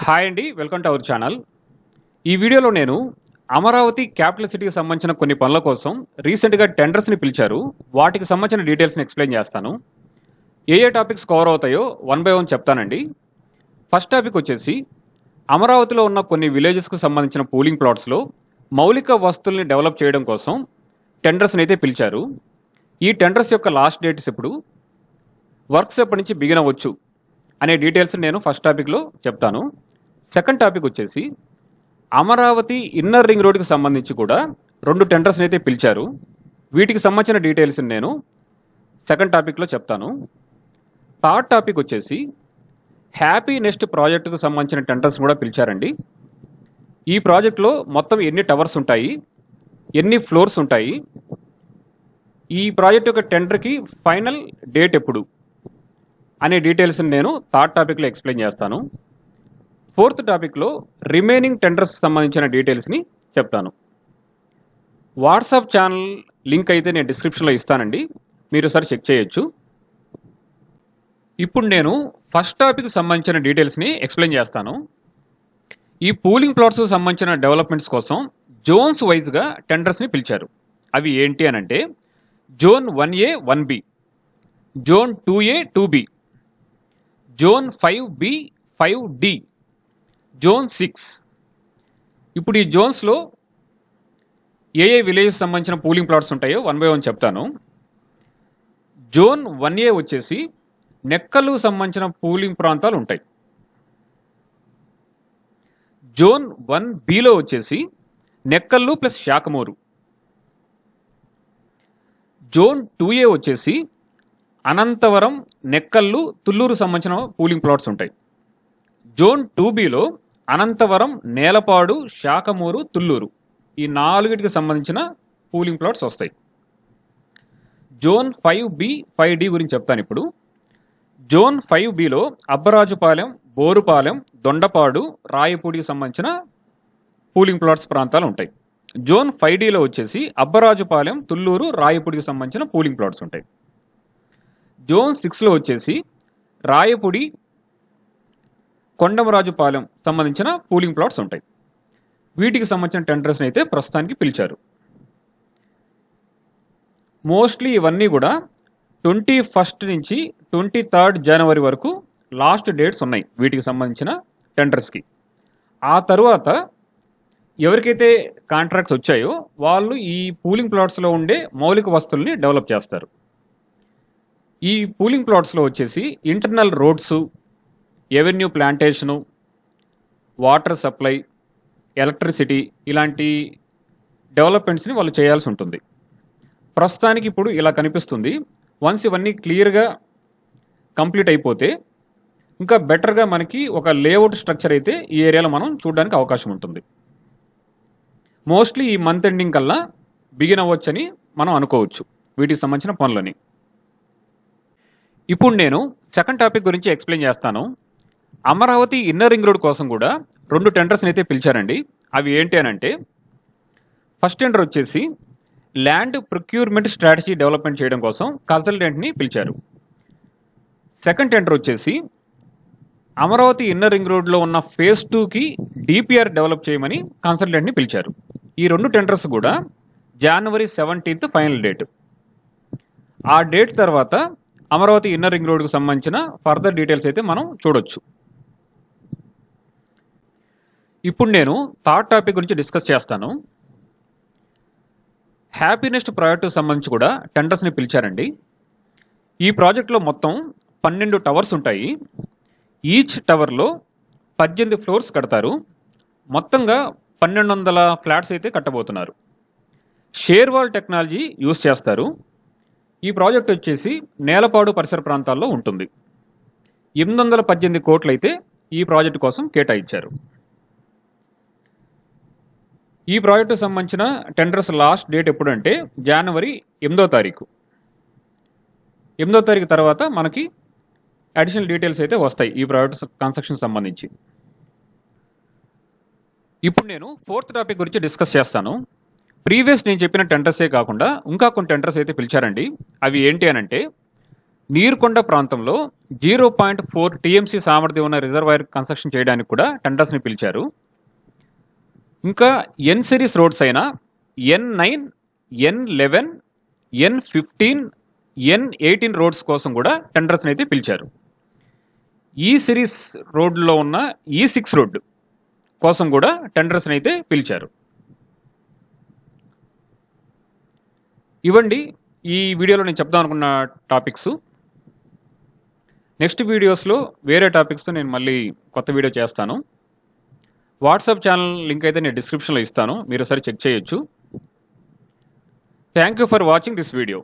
Hi అండి, welcome to our channel. ఈ వీడియోలో నేను అమరావతి క్యాపిటల్ సిటీకి సంబంధించిన కొన్ని పనుల కోసం రీసెంట్గా టెండర్స్ని పిలిచారు. వాటికి సంబంధించిన డీటెయిల్స్ని ఎక్స్ప్లెయిన్ చేస్తాను. ఏ టాపిక్స్ కవర్ అవుతాయో వన్ బై వన్ చెప్తానండి. ఫస్ట్ టాపిక్ వచ్చేసి అమరావతిలో ఉన్న కొన్ని విలేజెస్కు సంబంధించిన పూలింగ్ ప్లాట్స్లో మౌలిక వస్తువుల్ని డెవలప్ చేయడం కోసం టెండర్స్ని అయితే పిలిచారు. ఈ టెండర్స్ యొక్క లాస్ట్ డేట్స్ ఎప్పుడు, వర్క్స్ ఎప్పటి నుంచి బిగిన్ అవ్వచ్చు అనే డీటెయిల్స్ నేను ఫస్ట్ టాపిక్లో చెప్తాను. సెకండ్ టాపిక్ వచ్చేసి అమరావతి ఇన్నర్ రింగ్ రోడ్కి సంబంధించి కూడా 2 టెండర్స్ని అయితే పిలిచారు. వీటికి సంబంధించిన డీటెయిల్స్ నేను సెకండ్ టాపిక్లో చెప్తాను. థర్డ్ టాపిక్ వచ్చేసి హ్యాపీ నెస్ట్ ప్రాజెక్టుకు సంబంధించిన టెండర్స్ కూడా పిలిచారండి. ఈ ప్రాజెక్టులో మొత్తం ఎన్ని టవర్స్ ఉంటాయి, ఎన్ని ఫ్లోర్స్ ఉంటాయి, ఈ ప్రాజెక్ట్ యొక్క టెండర్కి ఫైనల్ డేట్ ఎప్పుడు అనే డీటెయిల్స్ని నేను థర్డ్ టాపిక్లో ఎక్స్ప్లెయిన్ చేస్తాను. ఫోర్త్ టాపిక్లో రిమైనింగ్ టెండర్స్కి సంబంధించిన డీటెయిల్స్ని చెప్తాను. వాట్సాప్ ఛానల్ లింక్ అయితే నేను డిస్క్రిప్షన్లో ఇస్తానండి, మీరు ఒకసారి చెక్ చేయొచ్చు. ఇప్పుడు నేను ఫస్ట్ టాపిక్ సంబంధించిన డీటెయిల్స్ని ఎక్స్ప్లెయిన్ చేస్తాను. ఈ పూలింగ్ ప్లాట్స్కి సంబంధించిన డెవలప్మెంట్స్ కోసం జోన్స్ వైజ్గా టెండర్స్ని పిలిచారు. అవి ఏంటి అని అంటే zone 1A 1B, zone 2A 2B, zone 5B 5D, zone 6. ఇప్పుడు ఈ జోన్స్లో ఏ విలేజ్ సంబంధించిన పూలింగ్ ప్లాట్స్ ఉంటాయో వన్ బై వన్ చెప్తాను. జోన్ 1A వచ్చేసి నెక్కలు సంబంధించిన పూలింగ్ ప్రాంతాలు ఉంటాయి. జోన్ 1Bలో వచ్చేసి Nekkallu plus Sakhamuru. Zone 2A వచ్చేసి అనంతవరం, నెక్కల్లు, తుళ్ళూరు సంబంధించిన పూలింగ్ ప్లాట్స్ ఉంటాయి. జోన్ 2Bలో అనంతవరం, నేలపాడు, శాఖమూరు, తుళ్ళూరు ఈ 4కి సంబంధించిన పూలింగ్ ప్లాట్స్ వస్తాయి. జోన్ 5B 5D గురించి చెప్తాను ఇప్పుడు. జోన్ 5Bలో అబ్బరాజుపాలెం, బోరుపాలెం, దొండపాడు, రాయపూడికి సంబంధించిన పూలింగ్ ప్లాట్స్ ప్రాంతాలు ఉంటాయి. జోన్ 5Dలో వచ్చేసి అబ్బరాజుపాలెం, తుళ్ళూరు, రాయపూడికి సంబంధించిన పూలింగ్ ప్లాట్స్ ఉంటాయి. జోన్ 6లో వచ్చేసి రాయపూడి, కొండమరాజుపాలెం సంబంధించిన పూలింగ్ ప్లాట్స్ ఉంటాయి. వీటికి సంబంధించిన టెండర్స్ని అయితే ప్రస్తుతానికి పిలిచారు. మోస్ట్లీ ఇవన్నీ కూడా 21 నుంచి 23 జనవరి వరకు లాస్ట్ డేట్స్ ఉన్నాయి వీటికి సంబంధించిన టెండర్స్కి. ఆ తరువాత ఎవరికైతే కాంట్రాక్ట్స్ వచ్చాయో వాళ్ళు ఈ పూలింగ్ ప్లాట్స్లో ఉండే మౌలిక వస్తువుల్ని డెవలప్ చేస్తారు. ఈ పూలింగ్ ప్లాట్స్లో వచ్చేసి internal roads, avenue plantation, water supply, electricity ఇలాంటి డెవలప్మెంట్స్ని వాళ్ళు చేయాల్సి ఉంటుంది. ప్రస్తుతానికి ఇప్పుడు ఇలా కనిపిస్తుంది. వన్స్ ఇవన్నీ క్లియర్గా కంప్లీట్ అయిపోతే ఇంకా బెటర్గా మనకి ఒక లేఅవుట్ స్ట్రక్చర్ అయితే ఈ ఏరియాలో మనం చూడడానికి అవకాశం ఉంటుంది. మోస్ట్లీ ఈ మంత్ ఎండింగ్ కల్లా బిగిన్ అవ్వచ్చని మనం అనుకోవచ్చు వీటికి సంబంధించిన పనులని. ఇప్పుడు నేను సెకండ్ టాపిక్ గురించి ఎక్స్ప్లెయిన్ చేస్తాను. అమరావతి ఇన్నర్ రింగ్ రోడ్ కోసం కూడా 2 టెండర్స్ని అయితే పిలిచారండి. అవి ఏంటి అని అంటే ఫస్ట్ టెండర్ వచ్చేసి ల్యాండ్ ప్రొక్యూర్మెంట్ స్ట్రాటజీ డెవలప్మెంట్ చేయడం కోసం కన్సల్టెంట్ని పిలిచారు. సెకండ్ టెండర్ వచ్చేసి అమరావతి ఇన్నర్ రింగ్ రోడ్లో ఉన్న ఫేజ్ 2కి డిపిఆర్ డెవలప్ చేయమని కన్సల్టెంట్ని పిలిచారు. ఈ 2 టెండర్స్ కూడా జనవరి 17 ఫైనల్ డేట్. ఆ డేట్ తర్వాత అమరావతి ఇన్నర్ రింగ్ రోడ్కు సంబంధించిన ఫర్దర్ డీటెయిల్స్ అయితే మనం చూడొచ్చు. ఇప్పుడు నేను థర్డ్ టాపిక్ గురించి డిస్కస్ చేస్తాను. హ్యాపీనెస్ట్ ప్రాజెక్టుకు సంబంధించి కూడా టెండర్స్ని పిలిచారండి. ఈ ప్రాజెక్టులో మొత్తం 12 టవర్స్ ఉంటాయి. ఈచ్ టవర్లో 18 ఫ్లోర్స్ కడతారు. మొత్తంగా 1200 ఫ్లాట్స్ అయితే కట్టబోతున్నారు. షేర్ వాల్ టెక్నాలజీ యూస్ చేస్తారు. ఈ ప్రాజెక్ట్ వచ్చేసి నేలపాడు పరిసర ప్రాంతాల్లో ఉంటుంది. 818 కోట్లు అయితే ఈ ప్రాజెక్టు కోసం కేటాయించారు. ఈ ప్రాజెక్టుకు సంబంధించిన టెండర్స్ లాస్ట్ డేట్ ఎప్పుడంటే జనవరి 8వ తారీఖు. 8వ తారీఖు తర్వాత మనకి అడిషనల్ డీటెయిల్స్ అయితే వస్తాయి ఈ ప్రాజెక్ట్ కన్స్ట్రక్షన్ సంబంధించి. ఇప్పుడు నేను ఫోర్త్ టాపిక్ గురించి డిస్కస్ చేస్తాను. ప్రీవియస్ నేను చెప్పిన టెండర్సే కాకుండా ఇంకా కొన్ని టెండర్స్ అయితే పిలిచారండి. అవి ఏంటి అని అంటే నీరుకొండ ప్రాంతంలో 0.4 టీఎంసీ సామర్థ్యం ఉన్న రిజర్వాయర్ కన్స్ట్రక్షన్ చేయడానికి కూడా టెండర్స్ని పిలిచారు. ఇంకా ఎన్ సిరీస్ రోడ్స్ అయిన N9, N11, N15, N18 roads కోసం కూడా టెండర్స్ని అయితే పిలిచారు. ఈ సిరీస్ రోడ్లో ఉన్న E6 రోడ్డు కోసం కూడా టెండర్స్ని అయితే పిలిచారు. ఇవ్వండి ఈ వీడియోలో నేను చెప్దాం అనుకున్న టాపిక్స్. నెక్స్ట్ వీడియోస్లో వేరే టాపిక్స్తో నేను మళ్ళీ కొత్త వీడియో చేస్తాను. వాట్సాప్ ఛానల్ లింక్ అయితే నేను డిస్క్రిప్షన్లో ఇస్తాను, మీరు ఒకసారి చెక్ చేయొచ్చు. Thank you for watching this video.